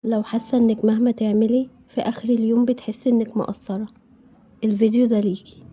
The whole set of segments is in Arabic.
لو حاسة انك مهما تعملي في اخر اليوم بتحسي انك مقصرة، الفيديو ده ليكي.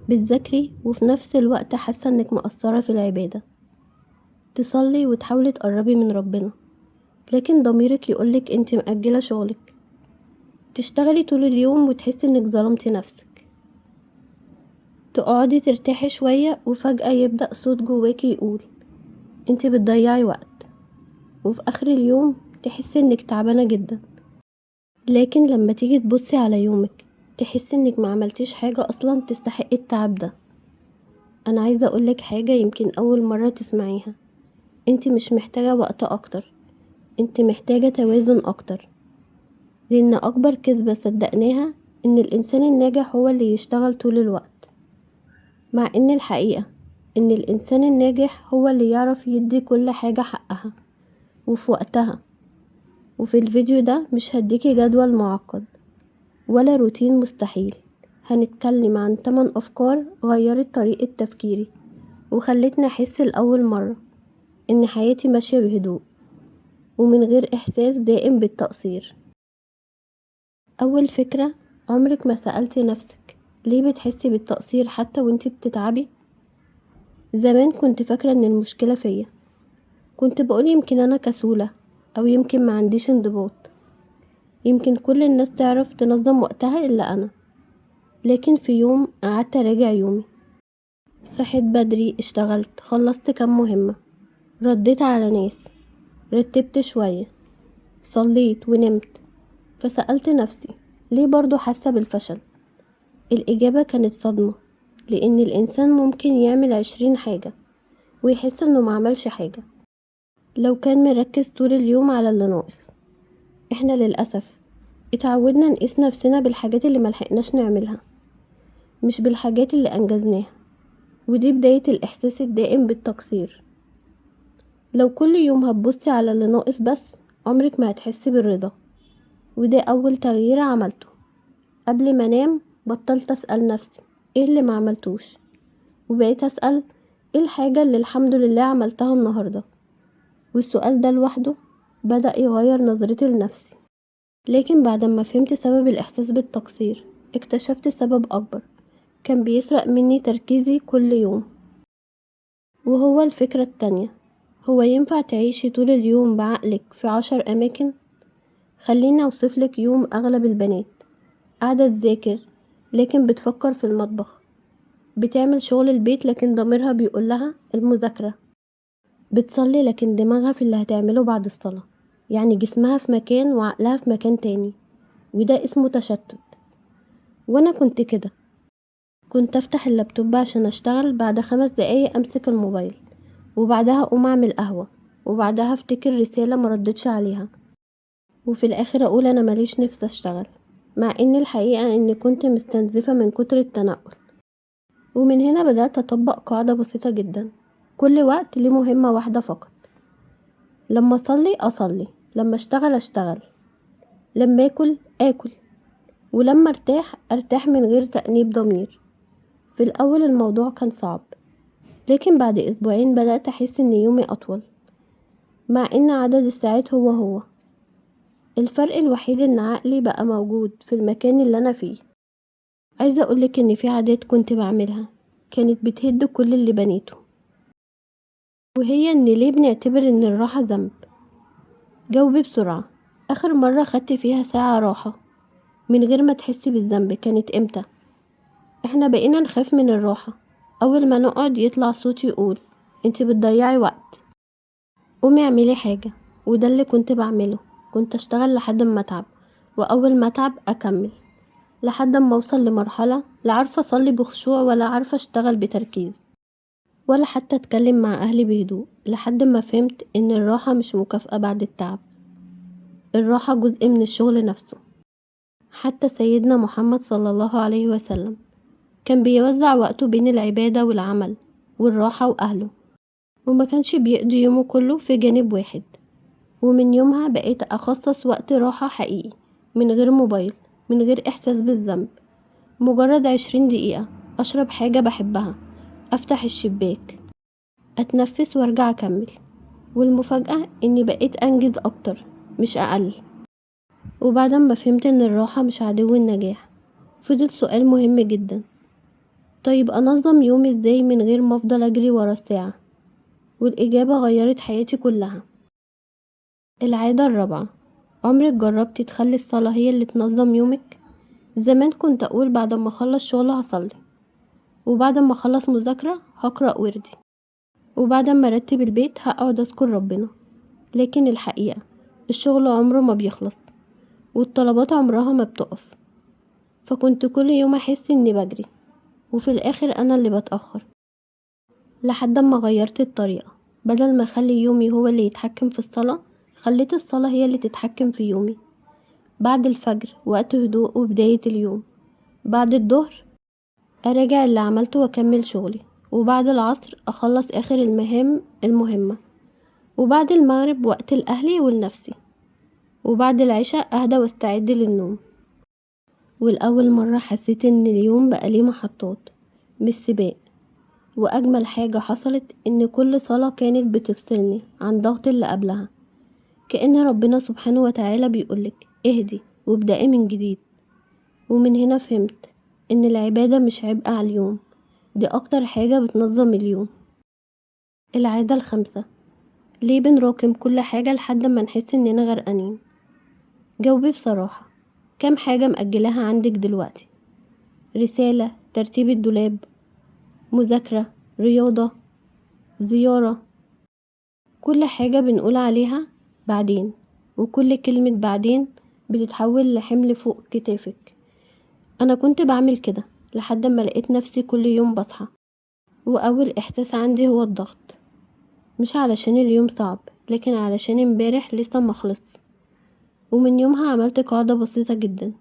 بتذاكري وفي نفس الوقت حاسة انك مقصرة في العبادة، تصلي وتحاولي تقربي من ربنا، لكن ضميرك يقولك انت مأجلة شغلك. تشتغلي طول اليوم وتحسي انك ظلمتي نفسك، تقعدي ترتاحي شوية وفجأة يبدأ صوت جواكي يقول انت بتضيعي وقت. وفي اخر اليوم تحسي انك تعبانة جدا، لكن لما تيجي تبصي على يومك تحسي انك ما عملتيش حاجة اصلا تستحق التعب ده. انا عايزة اقولك حاجة يمكن اول مرة تسمعيها، انت مش محتاجة وقت اكتر، انت محتاجة توازن اكتر. لان اكبر كذبة صدقناها ان الانسان الناجح هو اللي يشتغل طول الوقت، مع ان الحقيقة ان الانسان الناجح هو اللي يعرف يدي كل حاجة حقها وفي وقتها. وفي الفيديو ده مش هديكي جدول معقد ولا روتين مستحيل، هنتكلم عن 8 أفكار غيرت طريقة تفكيري وخلتني أحس لأول مرة إن حياتي ماشية بهدوء ومن غير إحساس دائم بالتقصير. أول فكرة، عمرك ما سألتي نفسك ليه بتحسي بالتقصير حتى وانتي بتتعبي؟ زمان كنت فاكرة إن المشكلة فيا، كنت بقول يمكن أنا كسولة أو يمكن ما عنديش انضباط، يمكن كل الناس تعرف تنظم وقتها إلا أنا. لكن في يوم قعدت أراجع يومي، صحيت بدري، اشتغلت، خلصت كام مهمة، رديت على ناس، رتبت شوية، صليت ونمت. فسألت نفسي ليه برضو حاسة بالفشل؟ الإجابة كانت صدمة، لأن الإنسان ممكن يعمل 20 حاجة ويحس إنه معملش حاجة لو كان مركز طول اليوم على اللي ناقص. احنا للأسف اتعودنا نقيس نفسنا بالحاجات اللي ملحقناش نعملها، مش بالحاجات اللي أنجزناها، ودي بداية الإحساس الدائم بالتقصير. لو كل يوم هتبصي على اللي ناقص بس، عمرك ما هتحسي بالرضا. وده أول تغيير عملته. قبل ما انام بطلت أسأل نفسي ايه اللي ما عملتوش، وبقيت أسأل ايه الحاجة اللي الحمد لله عملتها النهاردة. والسؤال ده لوحده بدأ يغير نظرتي لنفسي. لكن بعد ما فهمت سبب الإحساس بالتقصير اكتشفت سبب أكبر كان بيسرق مني تركيزي كل يوم، وهو الفكرة التانية. هو ينفع تعيشي طول اليوم بعقلك في 10 أماكن؟ خليني أوصفلك يوم أغلب البنات قاعدة تذاكر لكن بتفكر في المطبخ، بتعمل شغل البيت لكن ضميرها بيقولها المذاكرة، بتصلي لكن دماغها في اللي هتعمله بعد الصلاة. يعني جسمها في مكان وعقلها في مكان تاني، وده اسمه تشتت. وانا كنت كده، كنت افتح اللابتوب عشان اشتغل، بعد 5 دقايق امسك الموبايل، وبعدها اقوم اعمل قهوة، وبعدها افتكر رسالة مردتش عليها، وفي الاخر اقول انا ماليش نفس اشتغل، مع ان الحقيقة اني كنت مستنزفة من كتر التنقل. ومن هنا بدأت اطبق قاعدة بسيطة جدا، كل وقت ليه مهمة واحدة فقط. لما اصلي، لما اشتغل، لما اكل، ولما ارتاح من غير تأنيب ضمير. في الاول الموضوع كان صعب، لكن بعد اسبوعين بدأت احس ان يومي اطول، مع ان عدد الساعات هو. الفرق الوحيد ان عقلي بقى موجود في المكان اللي انا فيه. عايزة اقولك ان في عادات كنت بعملها كانت بتهد كل اللي بنيته، وهي ان ليه بنعتبر ان الراحة ذنب. جاوبي بسرعة، اخر مرة خدت فيها ساعة راحة من غير ما تحسي بالذنب كانت امتى؟ احنا بقينا نخاف من الراحة، اول ما نقعد يطلع صوت يقول انت بتضيعي وقت. قومي اعملي حاجة. وده اللي كنت بعمله، كنت اشتغل لحد ما اتعب، واول ما اتعب اكمل، لحد ما اوصل لمرحلة لا عارفة اصلي بخشوع ولا عارفة اشتغل بتركيز ولا حتى اتكلم مع اهلي بهدوء، لحد ما فهمت ان الراحة مش مكافأة بعد التعب، الراحة جزء من الشغل نفسه. حتى سيدنا محمد صلى الله عليه وسلم كان بيوزع وقته بين العبادة والعمل والراحة واهله، وما كانش بيقضي يومه كله في جانب واحد. ومن يومها بقيت اخصص وقت راحة حقيقي، من غير موبايل، من غير احساس بالذنب، مجرد 20 دقيقة اشرب حاجة بحبها، افتح الشباك، اتنفس وارجع اكمل. والمفاجأة اني بقيت انجز اكتر مش اقل. وبعد ما فهمت ان الراحة مش عدو النجاح، فضل سؤال مهم جدا: طيب انظم يومي ازاي من غير ما افضل اجري ورا الساعة؟ والاجابة غيرت حياتي كلها. العادة الرابعة: عمرك جربتي تخلي الصلاة هي اللي تنظم يومك؟ زمان كنت اقول بعد ما اخلص شغل هصلي، وبعد ما اخلص مذاكرة هقرأ وردي، وبعد ما ارتب البيت هقعد اذكر ربنا. لكن الحقيقة الشغل عمره ما بيخلص، والطلبات عمرها ما بتقف، فكنت كل يوم احس اني بجري، وفي الاخر انا اللي بتأخر. لحد ما غيرت الطريقة، بدل ما اخلي يومي هو اللي يتحكم في الصلاة، خليت الصلاة هي اللي تتحكم في يومي. بعد الفجر وقت هدوء وبداية اليوم، بعد الظهر اراجع اللي عملته واكمل شغلي، وبعد العصر اخلص اخر المهام المهمة، وبعد المغرب وقت لأهلي ولنفسي، وبعد العشاء اهدى واستعد للنوم. والأول مرة حسيت ان اليوم بقى ليه محطات مش سباق. واجمل حاجة حصلت ان كل صلاة كانت بتفصلني عن ضغط اللي قبلها، كأن ربنا سبحانه وتعالى بيقولك اهدي وابدأي من جديد. ومن هنا فهمت ان العبادة مش عبء على اليوم، دي اكتر حاجة بتنظم اليوم. العادة الخامسة: ليه بنراكم كل حاجة لحد ما نحس اننا غرقانين؟ جاوبي بصراحة، كام حاجة مأجلاها عندك دلوقتي؟ رسالة، ترتيب الدولاب، مذاكرة، رياضة، زيارة. كل حاجة بنقول عليها بعدين، وكل كلمة بعدين بتتحول لحمل فوق كتافك. أنا كنت بعمل كده لحد ما لقيت نفسي كل يوم بصحى وأول إحساس عندي هو الضغط، مش علشان اليوم صعب، لكن علشان امبارح لسه مخلص. ومن يومها عملت قاعدة بسيطة جدا: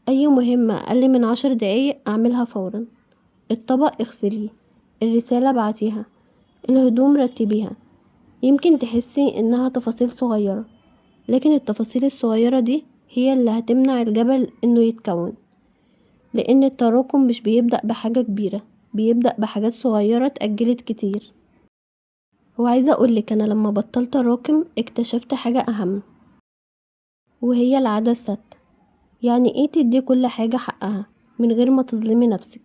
أي مهمة أقل من 10 دقايق أعملها فورا. الطبق اغسليه، الرسالة بعتيها، الهدوم رتبيها. يمكن تحسي إنها تفاصيل صغيرة، لكن التفاصيل الصغيرة دي هي اللي هتمنع الجبل إنه يتكون، لأن التراكم مش بيبدأ بحاجة كبيرة، بيبدأ بحاجات صغيرة اتأجلت كتير. وعايزة أقولك أنا لما بطلت أراكم اكتشفت حاجة أهم، وهي العادة الثابتة. يعني ايه تدي كل حاجة حقها من غير ما تظلمي نفسك؟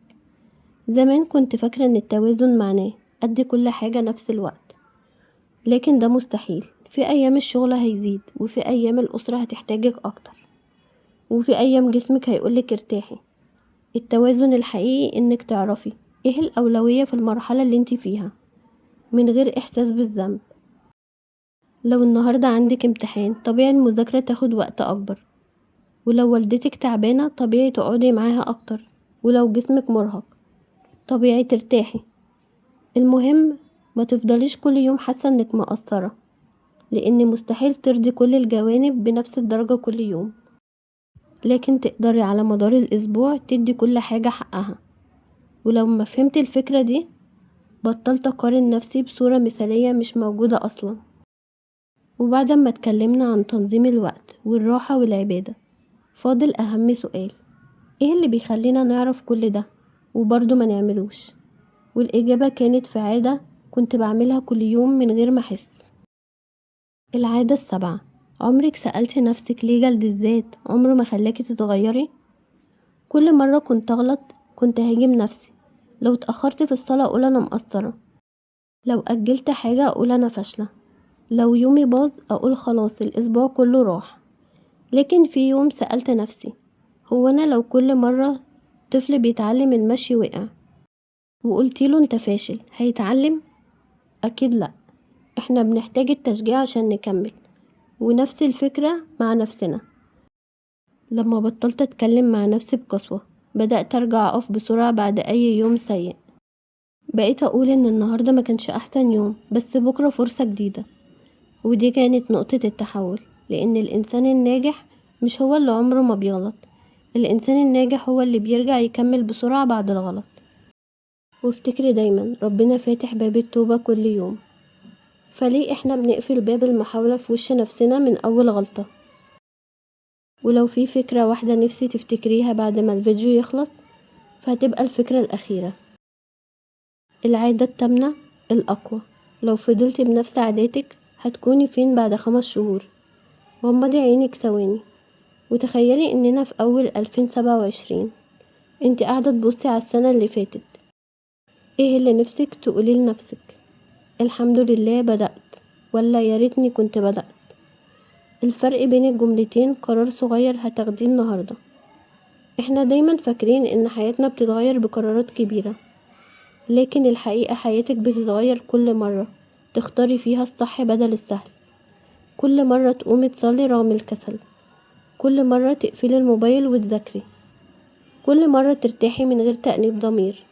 زمان كنت فاكرة ان التوازن معناه ادي كل حاجة نفس الوقت، لكن ده مستحيل. في ايام الشغل هيزيد، وفي ايام الاسرة هتحتاجك اكتر، وفي ايام جسمك هيقولك ارتاحي. التوازن الحقيقي انك تعرفي ايه الاولوية في المرحلة اللي انت فيها من غير احساس بالذنب. لو النهاردة عندك امتحان، طبيعي المذاكرة تاخد وقت اكبر. ولو والدتك تعبانة، طبيعي تقعدي معاها اكتر. ولو جسمك مرهق، طبيعي ترتاحي. المهم ما تفضليش كل يوم حاسة انك مقصرة، لان مستحيل ترضي كل الجوانب بنفس الدرجة كل يوم، لكن تقدري على مدار الاسبوع تدي كل حاجة حقها. ولما فهمت الفكرة دي، بطلت اقارن نفسي بصورة مثالية مش موجودة اصلا. وبعد ما اتكلمنا عن تنظيم الوقت والراحة والعبادة، فاضل اهم سؤال: ايه اللي بيخلينا نعرف كل ده وبرضه ما نعملوش؟ والإجابة كانت في عادة كنت بعملها كل يوم من غير ما أحس. العادة السابعة: عمرك سألت نفسك ليه جلد الذات عمره ما خلاكي تتغيري؟ كل مرة كنت أغلط كنت هاجم نفسي. لو اتأخرت في الصلاة أقول أنا مقصرة، لو أجلت حاجة أقول أنا فاشلة، لو يومي باظ أقول خلاص الأسبوع كله راح. لكن في يوم سألت نفسي: هو أنا لو كل مرة طفل بيتعلم المشي وقع وقلتيله انت فاشل هيتعلم؟ أكيد لأ. احنا بنحتاج التشجيع عشان نكمل. ونفس الفكرة مع نفسنا. لما بطلت اتكلم مع نفسي بقسوة، بدأت ارجع اقف بسرعة بعد اي يوم سيء. بقيت اقول ان النهاردة ما كانش احسن يوم، بس بكرة فرصة جديدة. ودي كانت نقطة التحول، لان الانسان الناجح مش هو اللي عمره ما بيغلط. الانسان الناجح هو اللي بيرجع يكمل بسرعة بعد الغلط. وافتكري دايما ربنا فاتح باب التوبة كل يوم، فليه احنا بنقفل باب المحاولة في وش نفسنا من اول غلطة؟ ولو في فكرة واحدة نفسي تفتكريها بعد ما الفيديو يخلص، فهتبقى الفكرة الأخيرة: العادة التامنة الأقوى. لو فضلتي بنفس عاداتك هتكوني فين بعد 5 شهور؟ غمضي عينك ثواني وتخيلي اننا في اول 2027. انت قاعدة تبصي على السنة اللي فاتت، ايه اللي نفسك تقولي لنفسك؟ الحمد لله بدأت، ولا يا ريتني كنت بدأت؟ الفرق بين الجملتين قرار صغير هتاخديه النهاردة. احنا دايما فاكرين ان حياتنا بتتغير بقرارات كبيرة، لكن الحقيقة حياتك بتتغير كل مرة تختاري فيها الصح بدل السهل، كل مرة تقومي تصلي رغم الكسل، كل مرة تقفلي الموبايل وتذاكري، كل مرة ترتاحي من غير تأنيب ضمير،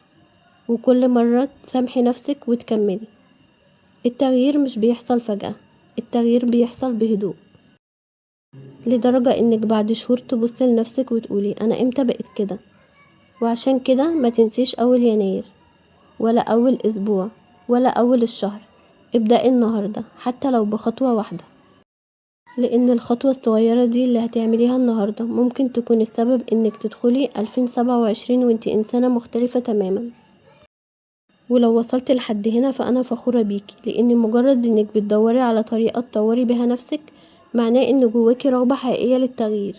وكل مرة تسامحي نفسك وتكملي. التغيير مش بيحصل فجأة، التغيير بيحصل بهدوء، لدرجة انك بعد شهور تبصي لنفسك وتقولي انا امتى بقيت كده. وعشان كده ما تنسيش اول يناير، ولا اول اسبوع، ولا اول الشهر. ابدأي النهاردة حتى لو بخطوة واحدة، لان الخطوة الصغيرة دي اللي هتعمليها النهاردة ممكن تكون السبب انك تدخلي 2027 وانتي انسانة مختلفة تماما. ولو وصلت لحد هنا فانا فخورة بيكي، لان مجرد انك بتدوري على طريقة تطوري بها نفسك معناه ان جواكي رغبة حقيقية للتغيير.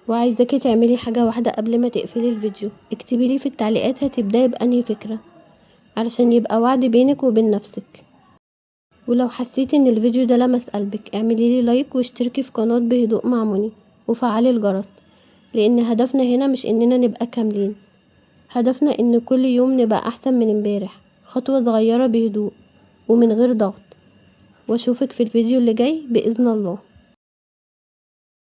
وعايزاكي تعملي حاجة واحدة قبل ما تقفلي الفيديو، اكتبي لي في التعليقات هتبداي بأنهي فكرة، علشان يبقى وعد بينك وبين نفسك. ولو حسيتي ان الفيديو ده لمس قلبك اعملي لي لايك واشتركي في قناة بهدوء مع منى وفعلي الجرس، لان هدفنا هنا مش اننا نبقى كاملين، هدفنا ان كل يوم نبقى احسن من امبارح، خطوة صغيرة بهدوء ومن غير ضغط. واشوفك في الفيديو اللي جاي بإذن الله.